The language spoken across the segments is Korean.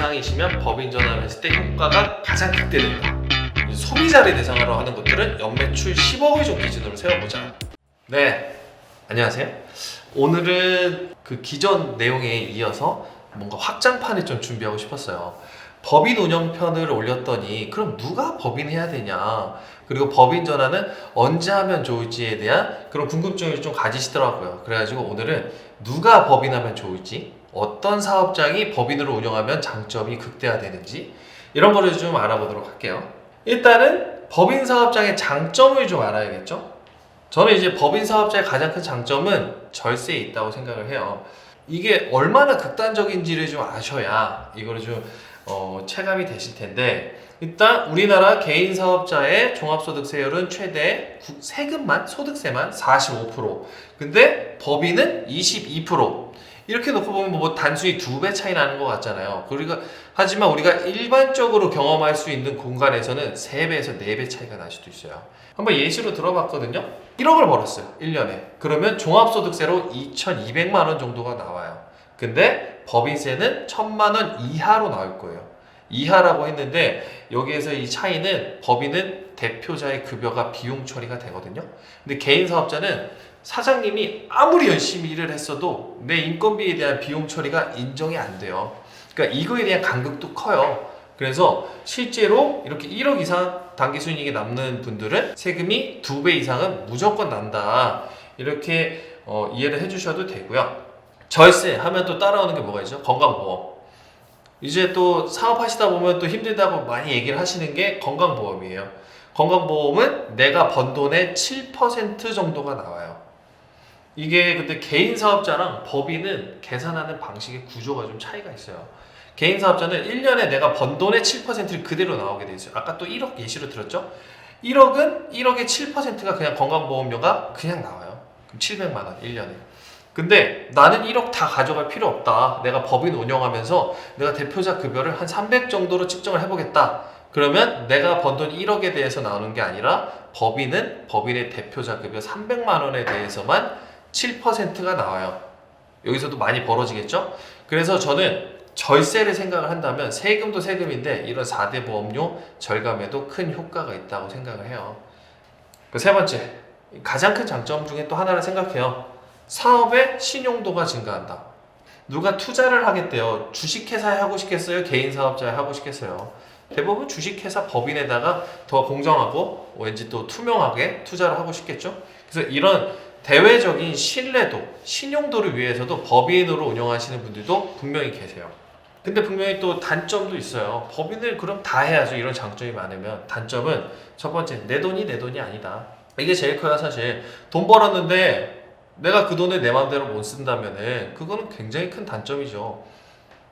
이상이시면 법인 전환을 했을 때 효과가 가장 극대된다. 소비자를 대상으로 하는 것들은 연매출 10억 원 기준으로 세워보자. 네, 안녕하세요. 오늘은 그 기존 내용에 이어서 뭔가 확장판을 좀 준비하고 싶었어요. 법인 운영편을 올렸더니 그럼 누가 법인 해야 되냐, 그리고 법인 전환은 언제 하면 좋을지에 대한 그런 궁금증을 좀 가지시더라고요. 그래가지고 오늘은 누가 법인하면 좋을지, 어떤 사업장이 법인으로 운영하면 장점이 극대화되는지 이런 거를 좀 알아보도록 할게요. 일단은 법인 사업장의 장점을 좀 알아야겠죠. 저는 이제 법인 사업자의 가장 큰 장점은 절세에 있다고 생각을 해요. 이게 얼마나 극단적인지를 좀 아셔야 이거를 좀 체감이 되실 텐데, 일단 우리나라 개인 사업자의 종합소득세율은 최대 세금만, 소득세만 45%, 근데 법인은 22%. 이렇게 놓고 보면 뭐 단순히 2배 차이 나는 것 같잖아요. 하지만 우리가 일반적으로 경험할 수 있는 공간에서는 3배에서 4배 차이가 날 수도 있어요. 한번 예시로 들어봤거든요. 1억을 벌었어요, 1년에. 그러면 종합소득세로 2,200만 원 정도가 나와요. 근데 법인세는 1,000만 원 이하로 나올 거예요. 이하라고 했는데 여기에서 이 차이는, 법인은 대표자의 급여가 비용 처리가 되거든요. 근데 개인 사업자는 사장님이 아무리 열심히 일을 했어도 내 인건비에 대한 비용 처리가 인정이 안 돼요. 그러니까 이거에 대한 간극도 커요. 그래서 실제로 이렇게 1억 이상 당기순이익이 남는 분들은 세금이 2배 이상은 무조건 난다, 이렇게 이해를 해주셔도 되고요. 절세 하면 또 따라오는 게 뭐가 있죠? 건강보험. 이제 또 사업하시다 보면 또 힘들다고 많이 얘기를 하시는 게 건강보험이에요. 건강보험은 내가 번 돈의 7% 정도가 나와요. 이게 근데 개인 사업자랑 법인은 계산하는 방식의 구조가 좀 차이가 있어요. 개인 사업자는 1년에 내가 번 돈의 7%를 그대로 나오게 돼 있어요. 아까 또 1억 예시로 들었죠? 1억은 1억의 7%가 그냥 건강보험료가 그냥 나와요. 그럼 700만 원 1년에. 근데 나는 1억 다 가져갈 필요 없다, 내가 법인 운영하면서 내가 대표자 급여를 한 300 정도로 측정을 해보겠다. 그러면 내가 번 돈 1억에 대해서 나오는 게 아니라 법인은 법인의 대표자 급여 300만 원에 대해서만 7%가 나와요. 여기서도 많이 벌어지겠죠? 그래서 저는 절세를 생각을 한다면 세금도 세금인데 이런 4대 보험료 절감에도 큰 효과가 있다고 생각을 해요. 세 번째, 가장 큰 장점 중에 또 하나를 생각해요. 사업의 신용도가 증가한다. 누가 투자를 하겠대요. 주식회사에 하고 싶겠어요? 개인 사업자에 하고 싶겠어요? 대부분 주식회사 법인에다가 더 공정하고 왠지 또 투명하게 투자를 하고 싶겠죠? 그래서 이런 대외적인 신뢰도, 신용도를 위해서도 법인으로 운영하시는 분들도 분명히 계세요. 근데 분명히 또 단점도 있어요. 법인을 그럼 다 해야죠, 이런 장점이 많으면. 단점은 첫 번째, 내 돈이 아니다. 이게 제일 커요. 사실 돈 벌었는데 내가 그 돈을 내 마음대로 못 쓴다면은 그거는 굉장히 큰 단점이죠.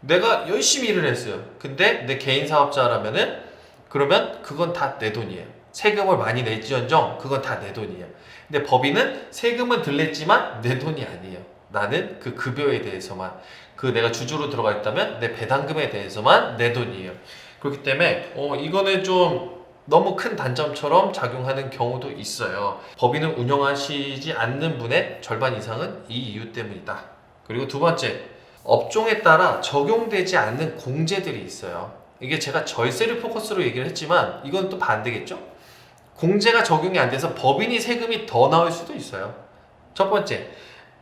내가 열심히 일을 했어요. 근데 내 개인 사업자라면은 그러면 그건 다 내 돈이에요. 세금을 많이 낼지언정 그건 다 내 돈이에요. 근데 법인은 세금은 덜 냈지만 내 돈이 아니에요. 나는 그 급여에 대해서만, 그 내가 주주로 들어가 있다면 내 배당금에 대해서만 내 돈이에요. 그렇기 때문에 이거는 좀 너무 큰 단점처럼 작용하는 경우도 있어요. 법인을 운영하시지 않는 분의 절반 이상은 이 이유 때문이다. 그리고 두 번째, 업종에 따라 적용되지 않는 공제들이 있어요. 이게 제가 절세를 포커스로 얘기를 했지만 이건 또 반대겠죠? 공제가 적용이 안 돼서 법인이 세금이 더 나올 수도 있어요. 첫 번째,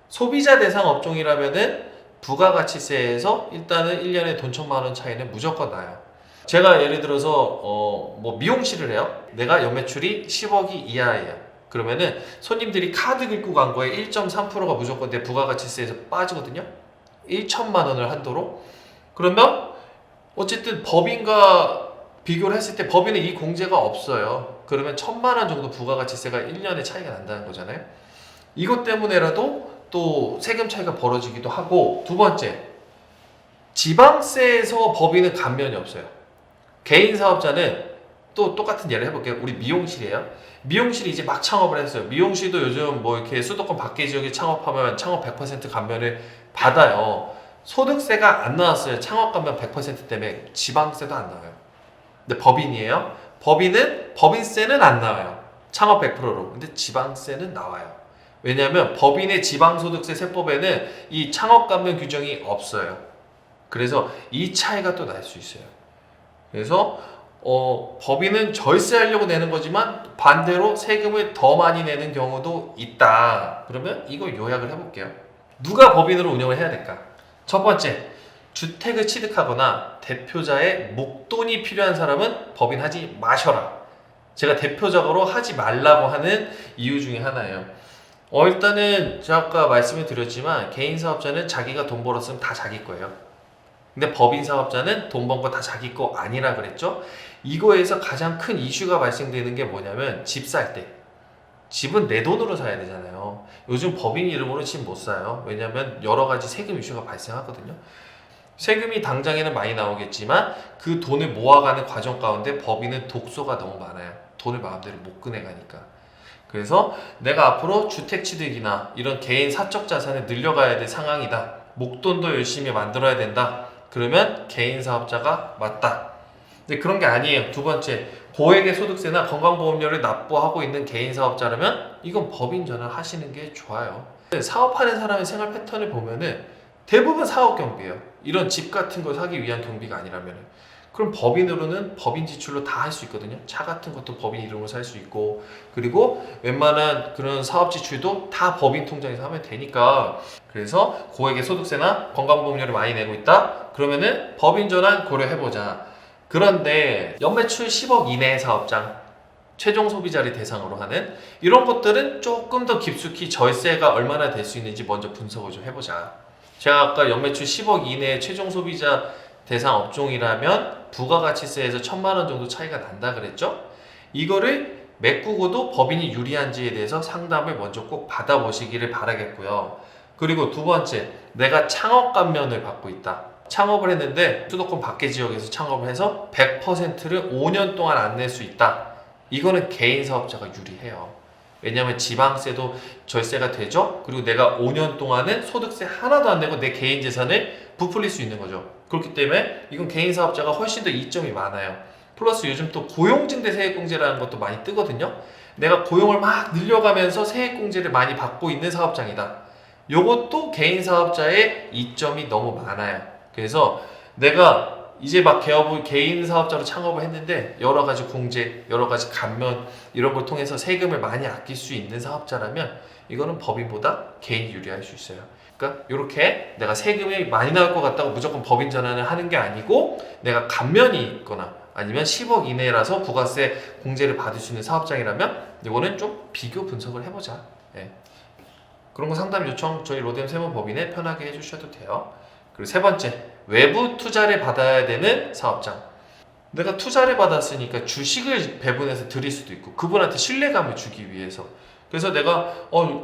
소비자 대상 업종이라면은 부가가치세에서 일단은 1년에 돈 1,000만 원 차이는 무조건 나요. 제가 예를 들어서 뭐 미용실을 해요. 내가 연매출이 10억이 이하예요. 그러면은 손님들이 카드 긁고 간 거에 1.3%가 무조건 내 부가가치세에서 빠지거든요. 1,000만 원을 한도로. 그러면 어쨌든 법인과 비교를 했을 때 법인은 이 공제가 없어요. 그러면 1,000만 원 정도 부가가치세가 1년에 차이가 난다는 거잖아요. 이것 때문에라도 또 세금 차이가 벌어지기도 하고, 두 번째, 지방세에서 법인은 감면이 없어요. 개인 사업자는 또 똑같은 예를 해볼게요. 우리 미용실이에요. 미용실이 이제 막 창업을 했어요. 미용실도 요즘 뭐 이렇게 수도권 밖에 지역에 창업하면 창업 100% 감면을 받아요. 소득세가 안 나왔어요. 창업 감면 100% 때문에 지방세도 안 나와요. 근데 법인이에요. 법인은 법인세는 안 나와요. 창업 100%로. 근데 지방세는 나와요. 왜냐하면 법인의 지방소득세 세법에는 이 창업 감면 규정이 없어요. 그래서 이 차이가 또 날 수 있어요. 그래서 법인은 절세하려고 내는 거지만 반대로 세금을 더 많이 내는 경우도 있다. 그러면 이거 요약을 해볼게요. 누가 법인으로 운영을 해야 될까? 첫 번째, 주택을 취득하거나 대표자의 목돈이 필요한 사람은 법인 하지 마셔라. 제가 대표적으로 하지 말라고 하는 이유 중에 하나예요. 일단은 제가 아까 말씀을 드렸지만 개인 사업자는 자기가 돈 벌었으면 다 자기 거예요. 근데 법인 사업자는 돈 번 거 다 자기 거 아니라 그랬죠? 이거에서 가장 큰 이슈가 발생되는 게 뭐냐면 집 살 때. 집은 내 돈으로 사야 되잖아요. 요즘 법인 이름으로 집 못 사요. 왜냐면 여러 가지 세금 이슈가 발생하거든요. 세금이 당장에는 많이 나오겠지만 그 돈을 모아가는 과정 가운데 법인은 독소가 너무 많아요. 돈을 마음대로 못 꺼내가니까. 그래서 내가 앞으로 주택 취득이나 이런 개인 사적 자산을 늘려가야 될 상황이다. 목돈도 열심히 만들어야 된다. 그러면 개인 사업자가 맞다. 근데 그런 게 아니에요. 두 번째, 고액의 소득세나 건강보험료를 납부하고 있는 개인 사업자라면 이건 법인 전환 하시는 게 좋아요. 사업하는 사람의 생활 패턴을 보면은 대부분 사업 경비예요. 이런 집 같은 거 사기 위한 경비가 아니라면. 그럼 법인으로는 법인 지출로 다 할 수 있거든요. 차 같은 것도 법인 이름으로 살 수 있고, 그리고 웬만한 그런 사업 지출도 다 법인 통장에서 하면 되니까. 그래서 고액의 소득세나 건강보험료를 많이 내고 있다? 그러면은 법인 전환 고려해보자. 그런데 연매출 10억 이내의 사업장, 최종 소비자를 대상으로 하는 이런 것들은 조금 더 깊숙이 절세가 얼마나 될 수 있는지 먼저 분석을 좀 해보자. 제가 아까 연매출 10억 이내의 최종 소비자 대상 업종이라면 부가가치세에서 1,000만 원 정도 차이가 난다 그랬죠? 이거를 메꾸고도 법인이 유리한지에 대해서 상담을 먼저 꼭 받아보시기를 바라겠고요. 그리고 두 번째, 내가 창업 감면을 받고 있다. 창업을 했는데 수도권 밖의 지역에서 창업을 해서 100%를 5년 동안 안 낼 수 있다. 이거는 개인 사업자가 유리해요. 왜냐하면 지방세도 절세가 되죠. 그리고 내가 5년 동안은 소득세 하나도 안 내고 내 개인 재산을 부풀릴 수 있는 거죠. 그렇기 때문에 이건 개인 사업자가 훨씬 더 이점이 많아요. 플러스 요즘 또 고용증대 세액공제라는 것도 많이 뜨거든요. 내가 고용을 막 늘려가면서 세액공제를 많이 받고 있는 사업장이다. 요것도 개인 사업자의 이점이 너무 많아요. 그래서 내가 이제 막 개업을 개인 사업자로 창업을 했는데 여러 가지 공제, 여러 가지 감면 이런 걸 통해서 세금을 많이 아낄 수 있는 사업자라면 이거는 법인보다 개인이 유리할 수 있어요. 그러니까 이렇게 내가 세금이 많이 나올 것 같다고 무조건 법인 전환을 하는 게 아니고 내가 감면이 있거나 아니면 10억 이내라서 부가세 공제를 받을 수 있는 사업장이라면 이거는 좀 비교 분석을 해보자. 예. 그런 거 상담 요청 저희 로뎀 세무법인에 편하게 해주셔도 돼요. 그리고 세 번째, 외부 투자를 받아야 되는 사업장. 내가 투자를 받았으니까 주식을 배분해서 드릴 수도 있고 그분한테 신뢰감을 주기 위해서. 그래서 내가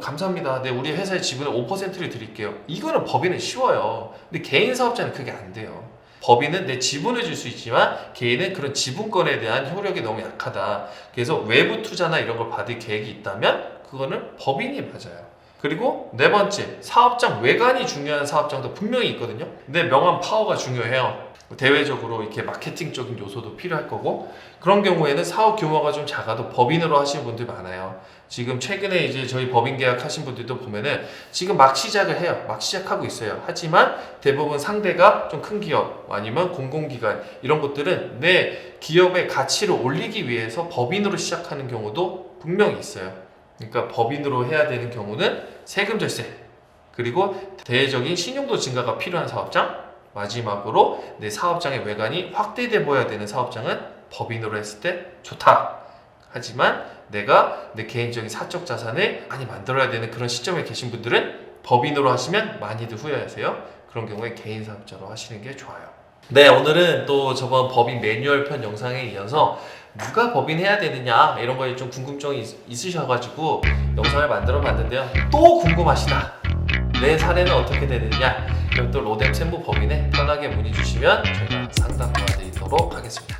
감사합니다. 네, 우리 회사의 지분의 5%를 드릴게요. 이거는 법인은 쉬워요. 근데 개인 사업자는 그게 안 돼요. 법인은 내 지분을 줄 수 있지만 개인은 그런 지분권에 대한 효력이 너무 약하다. 그래서 외부 투자나 이런 걸 받을 계획이 있다면 그거는 법인이 맞아요. 그리고 네 번째, 사업장 외관이 중요한 사업장도 분명히 있거든요. 근데 명함 파워가 중요해요. 대외적으로 이렇게 마케팅적인 요소도 필요할 거고 그런 경우에는 사업 규모가 좀 작아도 법인으로 하시는 분들 많아요. 지금 최근에 이제 저희 법인 계약하신 분들도 보면은 지금 막 시작을 해요. 막 시작하고 있어요. 하지만 대부분 상대가 좀 큰 기업 아니면 공공기관 이런 것들은 내 기업의 가치를 올리기 위해서 법인으로 시작하는 경우도 분명히 있어요. 그러니까 법인으로 해야 되는 경우는 세금 절세 그리고 대외적인 신용도 증가가 필요한 사업장, 마지막으로 내 사업장의 외관이 확대돼 보여야 되는 사업장은 법인으로 했을 때 좋다. 하지만 내가 내 개인적인 사적 자산을 많이 만들어야 되는 그런 시점에 계신 분들은 법인으로 하시면 많이들 후회하세요. 그런 경우에 개인 사업자로 하시는 게 좋아요. 네, 오늘은 또 저번 법인 매뉴얼 편 영상에 이어서 누가 법인 해야 되느냐 이런 거에 좀 궁금증이 있으셔가지고 영상을 만들어 봤는데요. 또 궁금하시다. 내 사례는 어떻게 되느냐? 그럼 또 로뎀 세무법인에 편하게 문의 주시면 저희가 상담 도와드리도록 하겠습니다.